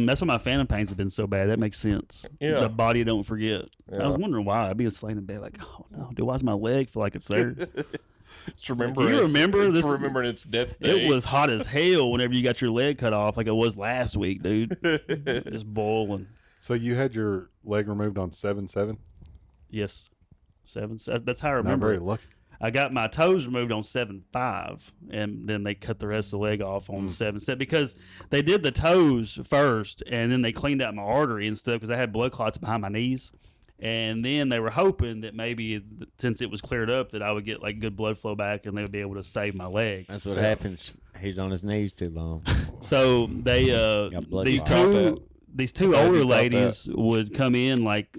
That's why my phantom pains have been so bad. That makes sense. Yeah. The body don't forget. Yeah. I was wondering why. I'd be laying in bed like, oh no, dude, why does my leg feel like it's there? It's remembering. You remember it's this- remembering its death day. It was hot as hell whenever you got your leg cut off, like it was last week, dude. Just boiling. So you had your leg removed on 7/7? Yes, 7. That's how I Not remember. very it. lucky. I got my toes removed on 7/5, and then they cut the rest of the leg off on 7/7 because they did the toes first, and then they cleaned out my artery and stuff because I had blood clots behind my knees. And then they were hoping that maybe since it was cleared up that I would get like good blood flow back and they would be able to save my leg. That's what happens. He's on his knees too long. So they Got blood these clots. two Glad you older caught ladies would come in like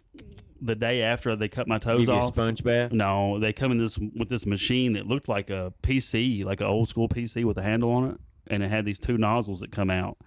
the day after they cut my toes Give you a off. sponge bath? No, they come in with this machine that looked like a PC, like an old school PC with a handle on it, and it had these two nozzles that come out,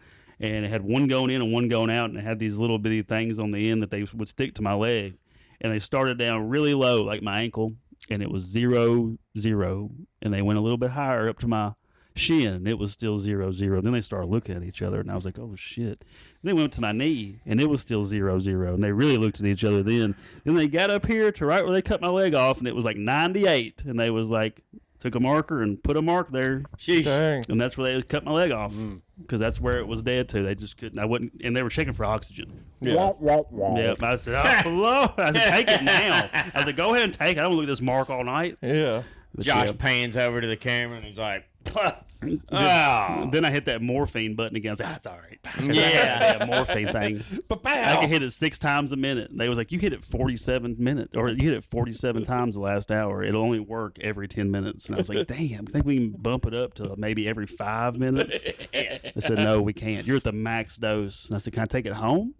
and it had one going in and one going out, and it had these little bitty things on the end that they would stick to my leg, and they started down really low, like my ankle, and it was 0, 0, and they went a little bit higher up to my shin, and it was still 0, 0. Then they started looking at each other, and I was like, oh shit. And they went to my knee, and it was still 0, 0, and they really looked at each other then. Then they got up here to right where they cut my leg off, and it was like 98, and they was like, took a marker and put a mark there, Sheesh. Dang. and that's where they cut my leg off because that's where it was dead to. They just couldn't. I wouldn't, and they were checking for oxygen. Yeah. Yeah, I said, oh, hello. I said, take it now. I said, go ahead and take it. I don't look at this mark all night. Yeah. But Josh yeah. pans over to the camera and he's like, oh. Then I hit that morphine button again. I was like, that's all right. 'Cause Yeah. I had that morphine thing. I could hit it 6 times a minute. They was like, you hit it 47 minutes, or you hit it 47 times the last hour. It'll only work every 10 minutes. And I was like, damn, I think we can bump it up to maybe every 5 minutes. They said, no, we can't. You're at the max dose. And I said, can I take it home?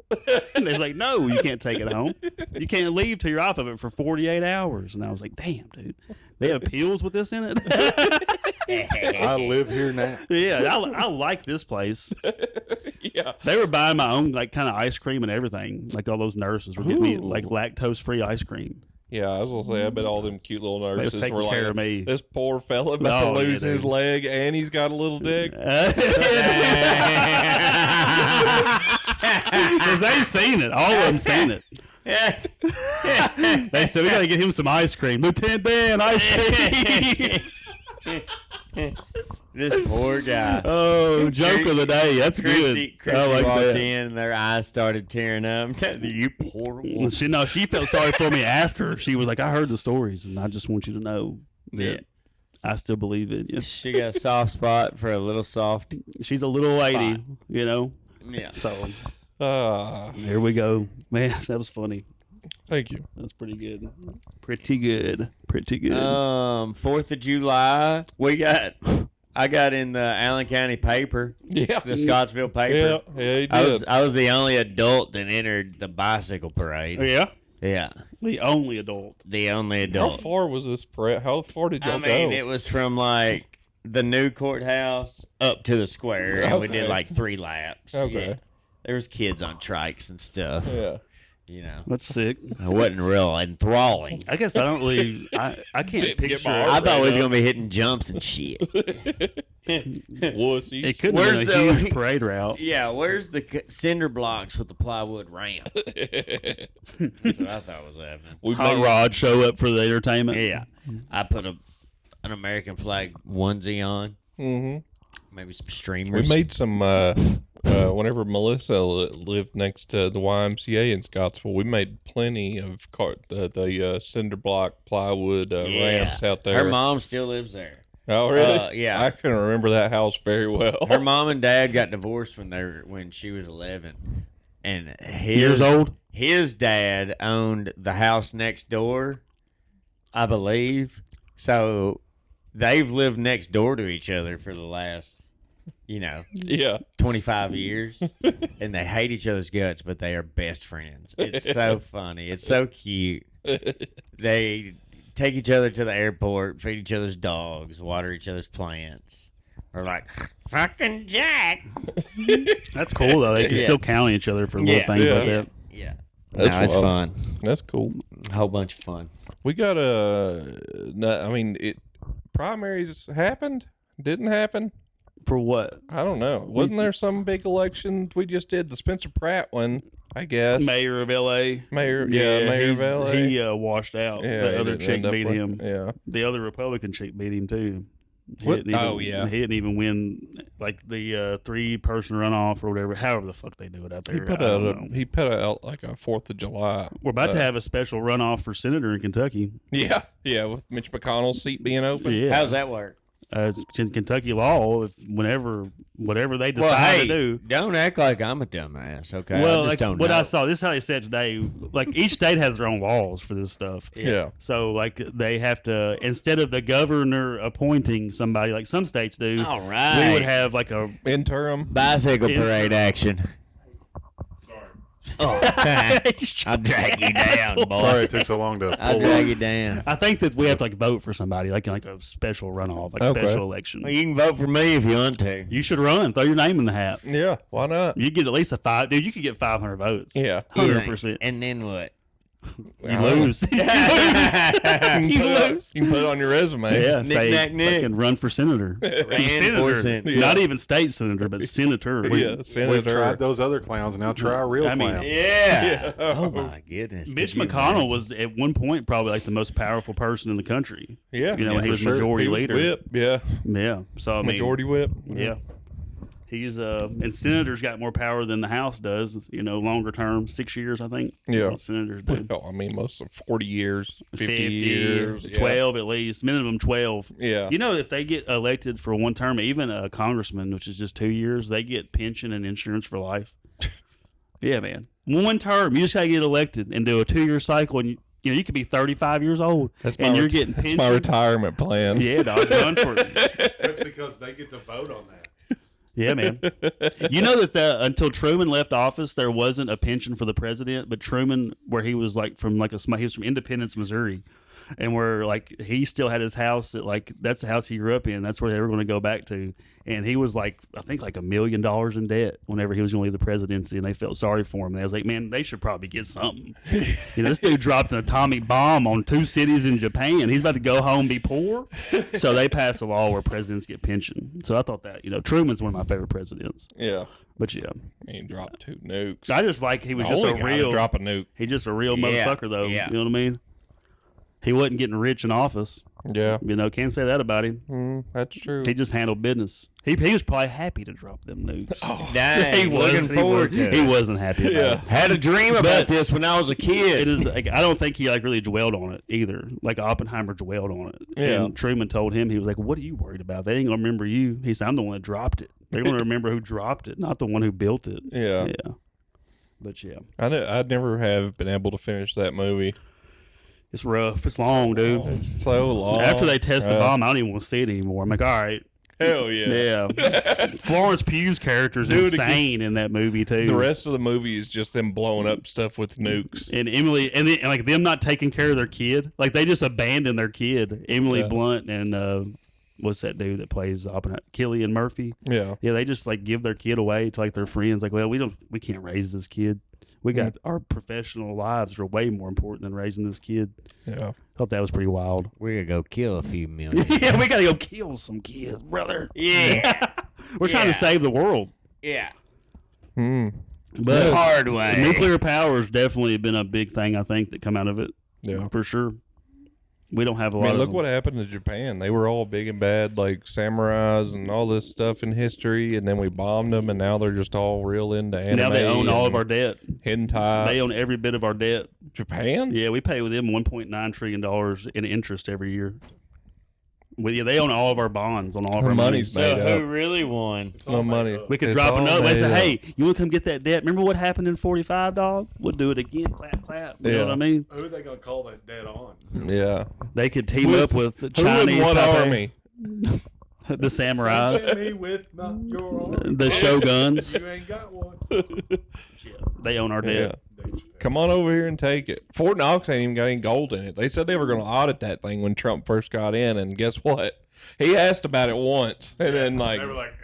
And they was like, no, you can't take it home. You can't leave till you're off of it for 48 hours. And I was like, damn, dude. They have pills with this in it? I live here now. Yeah, I like this place. Yeah. They were buying my own like kind of ice cream and everything. Like all those nurses were getting me like lactose-free ice cream. Yeah, I was gonna say, I bet all them cute little was nurses taking were care like, of me. this poor fella about Oh, to yeah, lose his dude. leg, and he's got a little dick. Because they seen it. All of them seen it. They said we gotta get him some ice cream. Lieutenant Dan, ice cream. This poor guy. Oh, joke of the day. That's good. Chrissy I like walked that. in and their eyes started tearing up. You poor woman. She felt sorry for me after. She was like, I heard the stories, and I just want you to know that Yeah. I still believe it. Yeah. She got a soft spot for a little soft. She's a little lady, you know. Yeah. So Ah, there we go, man. That was funny. thank you. That's pretty good. Pretty good. Pretty good. 4th of July, I got in the Allen County paper, Yeah. the Scottsville paper. Yeah, yeah, he did. I was the only adult that entered the bicycle parade. Yeah, Yeah, the only adult. the only How adult. far was this parade? How far did y'all I mean, go? it was from like the new courthouse up to the square, and we did Okay. like 3 laps. Okay. Yeah. There was kids on trikes and stuff. Yeah. You know, That's sick. it wasn't real enthralling. I guess I don't really. I can't Didn't get picture. my it. I thought we was right gonna be hitting jumps and shit. Wussies. It couldn't Where's have been a the- huge parade route. Yeah, where's the cinder blocks with the plywood ramp? That's what I thought was happening. we Hot made, rod show up for the entertainment. Yeah, I put an American flag onesie on, hmm maybe some We streamers. made some. Whenever Melissa lived next to the YMCA in Scottsville, we made plenty of the cinder block plywood ramps out there. Her mom still lives there. Oh, really? Yeah. I can remember that house very well. Her mom and dad got divorced when she was 11, and Years old. His dad owned the house next door, I believe. So they've lived next door to each other for the last, Yeah. 25 years, and they hate each other's guts, but they are best friends. It's so funny. It's so cute. They take each other to the airport, feed each other's dogs, water each other's plants. Or like, fucking Jack. That's cool though. They can Yeah. still count on each other for little Yeah. things like Yeah. that. Yeah. That's No, it's wild. fun. That's cool. A whole bunch of fun. We got primaries happened? Didn't happen? For what? I don't know. Wasn't there some big election we just did? The Spencer Pratt one, I guess. Mayor of L.A. Mayor of LA. He washed out. Yeah, The he other didn't chick end up beat with- him. Yeah. The other Republican chick beat him too. He What? didn't even, Oh, yeah. He didn't even win like the 3-person runoff or whatever. However the fuck they do it out there. He put I don't out know. he put out like a 4th of July. We're about to have a special runoff for senator in Kentucky. Yeah, with Mitch McConnell's seat being open. Yeah, How's that work? it's in Kentucky law. If whatever they decide Well, hey, to do. don't act like I'm a dumbass, okay? Well, I just like don't what know. I saw, this is how they said today. Like each state has their own laws for this stuff. Yeah. So like they have to, instead of the governor appointing somebody like some states do, All right. we would have like a Interim. bicycle Yeah. parade action. Oh, I'll drag you down, boy. Sorry it took so long to I'll pull drag up. you down. I think that we have to like vote for somebody like a special runoff, like Okay. special election. Well, you can vote for me if you want to. You should run, throw your name in the hat. Yeah, why not? You get at least dude. You could get 500 votes. Yeah. 100%. And then what? You lose. You can You put it- lose. you can put it on your resume. Yeah, Nick, say nack, nick. fucking run for senator. Ran for Senator, senator. Yeah. not even state senator, but senator. Yeah, We've Senator. tried those other clowns, now try a real I mean, clown. Yeah. Oh, my goodness. Mitch Could you McConnell imagine? was at one point probably like the most powerful person in the country. Yeah. You know, yeah, he for was sure. majority He was leader. Whip. Yeah. Yeah. So I mean, Majority whip. Yeah. He's and senators got more power than the House does. You know, longer term, 6 years I think. Yeah. That's what senators do. Well, I mean, most of 40 years, 50 years. Yeah. 12 at least, minimum 12. Yeah. You know, if they get elected for one term, even a congressman, which is just 2 years, they get pension and insurance for life. Yeah, man. One term, you just gotta get elected and do a 2-year cycle, and you could be 35 years old, That's and my you're ret- getting That's pension. my retirement plan. Yeah, dog, run for it. That's because they get to vote on that. Yeah, man. You know that until Truman left office, there wasn't a pension for the president, but Truman, where he was like from he was from Independence, Missouri. and where like he still had his house that like that's the house he grew up in. That's where they were going to go back to, and he was like I think like $1 million in debt whenever he was going to leave the presidency, and they felt sorry for him. And they was like, man, they should probably get something. This dude dropped an atomic bomb on 2 cities in Japan. He's about to go home and be poor. So they passed a law where presidents get pension. So I thought that Truman's one of my favorite presidents. Yeah. But yeah, He dropped 2 nukes. I just like he was The just a only guy to real drop a nuke. He just a real Yeah, motherfucker, though. yeah. You know what I mean? He wasn't getting rich in office. Yeah. Can't say that about him. That's true. He just handled business. He was probably happy to drop them nukes. Dang, he looking wasn't. forward to He it. wasn't happy about it. Had a dream about But- this when I was a kid. It is. Like, I don't think he like really dwelled on it either. Like Oppenheimer dwelled on it. Yeah. And Truman told him, he was like, "What are you worried about? They ain't gonna remember you." He said, "I'm the one that dropped it. They're gonna remember who dropped it, not the one who built it." Yeah. Yeah. But yeah, I'd never have been able to finish that movie. it's rough. It's long, dude. It's so long. After they test the bomb, I don't even want to see it anymore. I'm like, all right. Hell yeah. Yeah. Florence Pugh's character is Dude, insane in that movie, too. The rest of the movie is just them blowing up stuff with nukes. And Emily, and like them not taking care of their kid. Like they just abandoned their kid. Emily Yeah. Blunt and what's that dude that plays Oppenheimer? Cillian Murphy. Yeah. Yeah, they just like give their kid away to like their friends. Like, well, we can't raise this kid. We got our professional lives are way more important than raising this kid. Yeah. Thought that was pretty wild. We're gonna go kill a few million. Yeah, we gotta go kill some kids, brother. Yeah, We're trying to Yeah. save the world. yeah. Hmm. But The hard way. nuclear power has definitely been a big thing, I think, that come out of it. Yeah. For sure. We don't have a I lot mean, of look them. what happened to Japan. They were all big and bad, like samurais and all this stuff in history, and then we bombed them, and now they're just all real into anime. Now they own all of and our debt. hentai. They own every bit of our debt. Japan? Yeah, we pay with them $1.9 trillion in interest every year. Well, yeah, they own all of our bonds on all of Our our money's money. made So up. who really won? It's all No made money. up. We could It's drop all another. They made say, up. hey, you want to come get that debt? Remember what happened in 45, dog? We'll do it again. Clap, clap. You know Yeah. what I mean? Who are they gonna call that dead on? Yeah. They could team With- up with the Who in Chinese what type of- army? the samurais, Send me with your arm. the shoguns. You ain't got one. They own our debt. Come on over here and take it. Fort Knox ain't even got any gold in it. They said they were going to audit that thing when Trump first got in, and guess what? He asked about it once, and then like, They were like,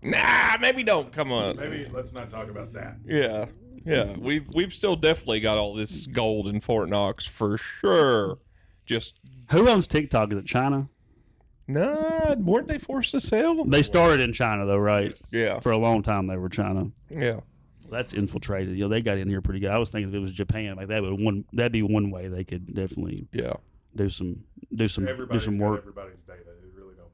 nah, maybe don't. Come on. maybe let's not talk about that. Yeah, yeah. We've still definitely got all this gold in Fort Knox for sure. Just Who owns TikTok? Is it China? nah, weren't they forced to sell? They started in China though, right? Yeah, For a long time they were China. yeah. That's infiltrated. They got in here pretty good. I was thinking if it was Japan, like that'd be one way they could definitely Yeah, do some Everybody's got work. everybody's data. It really don't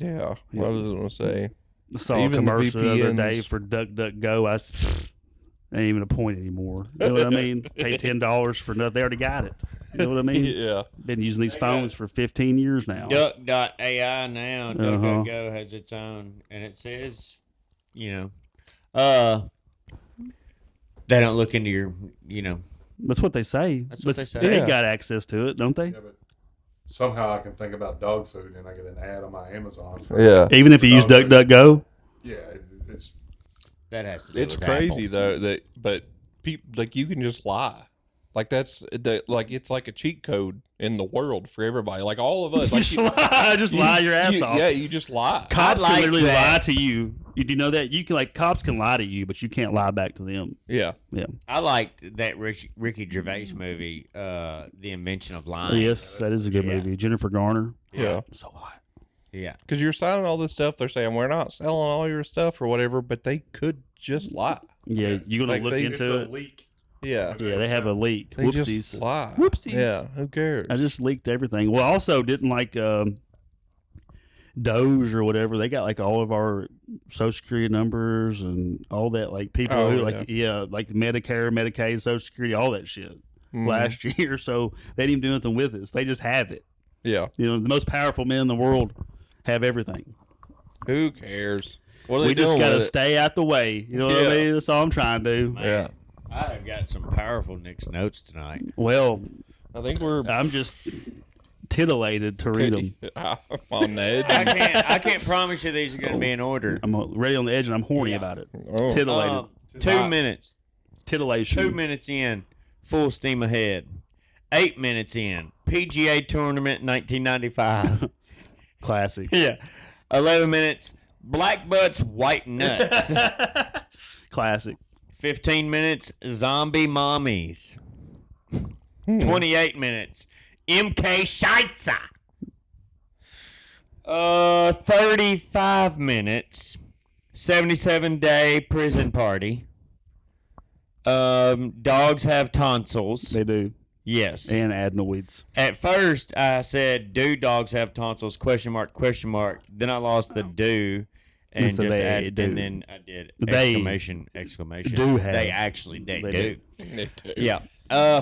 matter. yeah. What was I going to say? I saw Even a the commercial the other day VPNs. for DuckDuckGo. Ain't even a point anymore. You know what I mean? Pay $10 for nothing. They already got it. You know what I mean? Yeah, Been using these phones for 15 years now. Duck.ai now. Uh-huh. DuckDuckGo has its own, and it says, they don't look into your, That's what they say. That's what But they say. They Yeah. got access to it, don't they? Yeah, but somehow I can think about dog food and I get an ad on my Amazon. For, yeah. Even if you use Dog food. DuckDuckGo. Yeah, it's that has to do It's with crazy Apple. though but people like you can just lie. Like it's like a cheat code in the world for everybody. Like all of us. Like Just lie your ass off. Yeah, you just lie. Cops I like can literally that. lie to you. Do you know that? You can cops can lie to you, but you can't lie back to them. Yeah. Yeah. I liked that Ricky Gervais movie, The Invention of Lying. Yes, that is a good Yeah. movie. Jennifer Garner. Yeah. So hot. Yeah. Because you're signing all this stuff. They're saying we're not selling all your stuff or whatever, but they could just lie. Yeah, you're gonna Like look it's into a it. leak. Yeah. Yeah, they have a leak. They Whoopsies. just lie. Whoopsies. Yeah. Who cares? I just leaked everything. Well, also didn't Doge or whatever. They got all of our social security numbers and all that. People Oh, who like Medicare, Medicaid, social security, all that shit Mhm. last year. So they didn't even do anything with it. They just have it. Yeah. The most powerful men in the world have everything. Who cares? What are We they just doing gotta with it? stay out the way. You know what Yeah. I mean? That's all I'm trying to do. Man, Yeah. I have got some powerful Nick's notes tonight. Well, I think we're I'm just titillated to read them. I'm on the edge. I can't promise you these are going to be in order. I'm ready on the edge and I'm horny Yeah. about it. Oh. Titillated. 2 minutes. Titillation. 2 minutes in, full steam ahead. 8 minutes in. PGA tournament 1995. Classic. Yeah. 11 minutes. Black butts, white nuts. Classic. 15 minutes. Zombie mommies. 28 minutes. MK Scheitzer. 35 minutes. 77-day prison party. Dogs have tonsils. They do. Yes. And adenoids. At first, I said, "Do dogs have tonsils?" Question mark. Question mark. Then I lost the "do," and And so just they added, do. and then I did They exclamation exclamation. do have. They actually They do. They do. Yeah.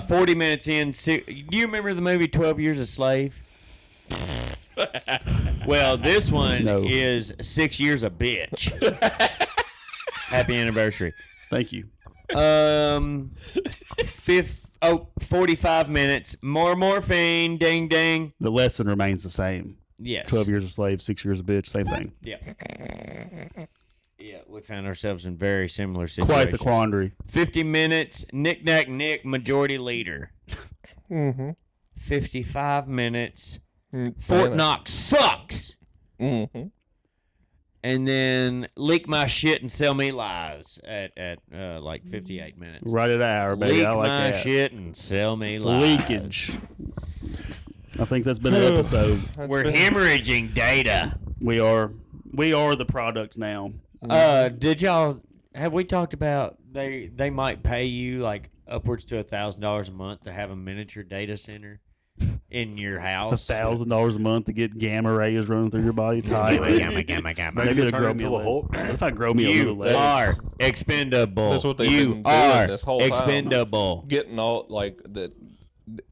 40 minutes in. Do you remember the movie 12 Years a Slave? Well, this one No. is 6 years a bitch. Happy anniversary. Thank you. 45 minutes. More morphine. Ding ding. The lesson remains the same. Yes. 12 years a slave, 6 years a bitch, same thing. Yeah. Yeah, we found ourselves in very similar situations. Quite the quandary. 50 minutes. Knick Knack Nick, majority leader. Mm-hmm. 55 minutes. Fort Knox sucks. Mm-hmm. And then leak my shit and sell me lies at like 58 minutes. Right at an hour, baby. Leak I like my that. shit and sell me lies. Leakage. I think that's been an episode. We're hemorrhaging data. We are the product now. Have we talked about they might pay you like upwards to $1,000 a month to have a miniature data center in your house? $1,000 a month to get gamma rays running through your body. Tight. Gamma. Maybe Maybe it'll grow turn me a into a leg. Hulk. What if I grow me a little You leg? are expendable. That's what they've you been doing are this whole time. expendable. Getting all like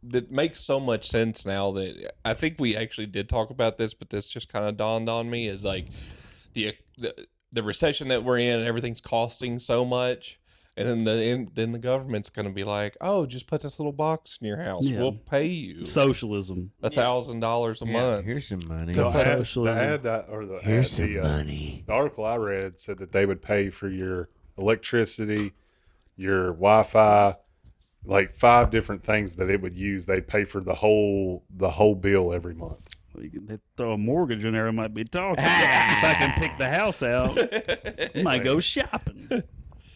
that makes so much sense now that I think we actually did talk about this, but this just kind of dawned on me is like the recession that we're in and everything's costing so much. And then the government's going to be like, "Oh, just put this little box in your house. Yeah. We'll pay you Socialism. $1,000 a month." Here's some money. The ad, Socialism. Here's the, some money. the article I read said that they would pay for your electricity, your Wi-Fi, like 5 different things that it would use. They'd pay for the whole bill every month. They throw a mortgage in there, I might be talking. If I can pick the house out, I might go shopping.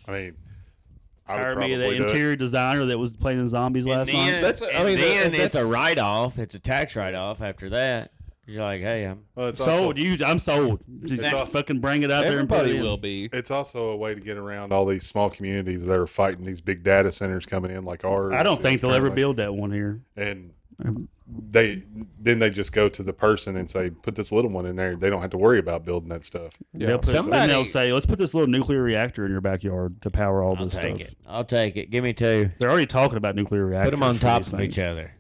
I mean, I would Hire me the probably do it. interior designer that was playing in Zombies last And then, night. That's- I and mean, then that's- it's a write-off. It's a tax write-off after that. You're like, hey, Well, it's Sold. I'm sold. Just also- fucking bring it out there and put Everybody it in. will be. It's also a way to get around all these small communities that are fighting these big data centers coming in like ours. I don't think is they'll ever currently. build that one here. And they just go to the person and say, put this little one in there. They don't have to worry about building that stuff. They'll put, Somebody- then they'll say, let's put this little nuclear reactor in your backyard to power all I'll this take stuff. it. I'll take it. Give me 2. They're already talking about nuclear reactors. Put them on for top these of things. each other.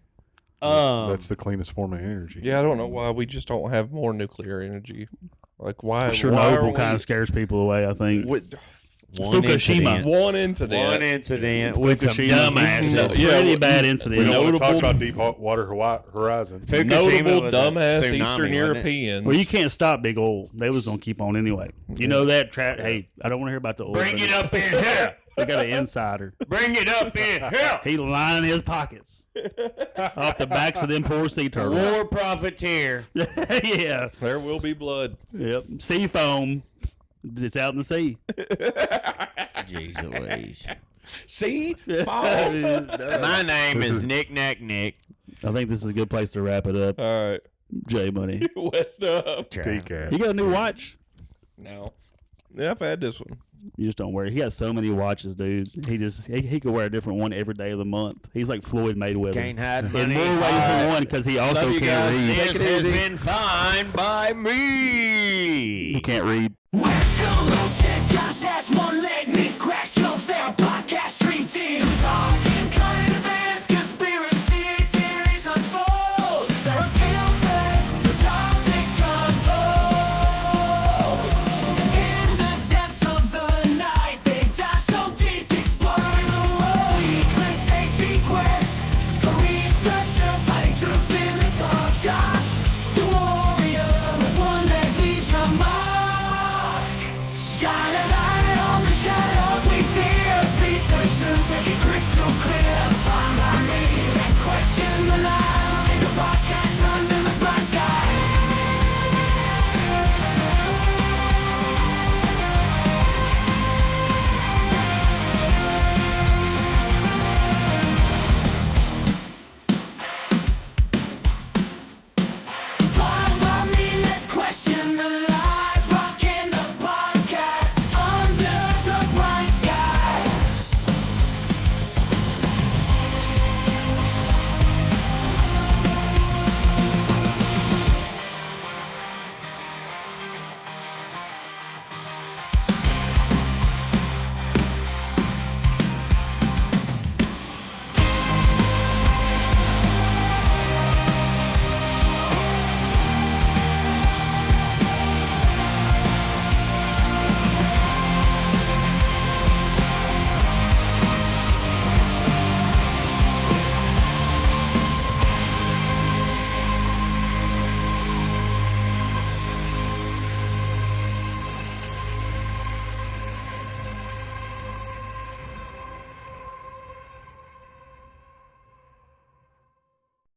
That's the cleanest form of energy. Yeah, I don't know why we just don't have more nuclear energy. Like why? why are Chernobyl we- kind of scares people away, I think. with One Fukushima. incident. one incident. One incident with some Fukushima. dumbasses. Yeah, Pretty well, bad We incident. don't want to talk Notable- about Deepwater Horizon. Fukushima Notable was a dumbass tsunami, Eastern wasn't it? Europeans. Well, you can't stop big oil. They was gonna keep on anyway. You know that? Hey, I don't want to hear about the oil. Bring it thing. up in here. We got an insider. Bring it up in here. He lining his pockets off the backs of them poor sea turtles. War profiteer. Yeah. There will be blood. Yep. Sea foam. It's out in the sea. Jeez Louise. See? My name is Nick Knack Nick. I think this is a good place to wrap it up. All right. J Money. West up. TCAT. You got a new watch? No. Yeah, I've had this one. You just don't wear it. He got so many watches, dude. He could wear a different one every day of the month. He's like Floyd Mayweather. Can't hide In money. more ways than one, because he also Love you can't guys. read. This has been fine by me. He can't read. West Coast, shit, shots, ass, one leg, Nick cracks jokes, they're a podcast stream team. Talking current events, conspiracy theories unfold. They're unfiltered, the topic untold. In the depths of the night, they dive so deep, exploring the world. Secrets they sequence, the researcher fighting truth in the dark. Josh, the warrior with one leg leaves a mark. Shine a light on the shadow.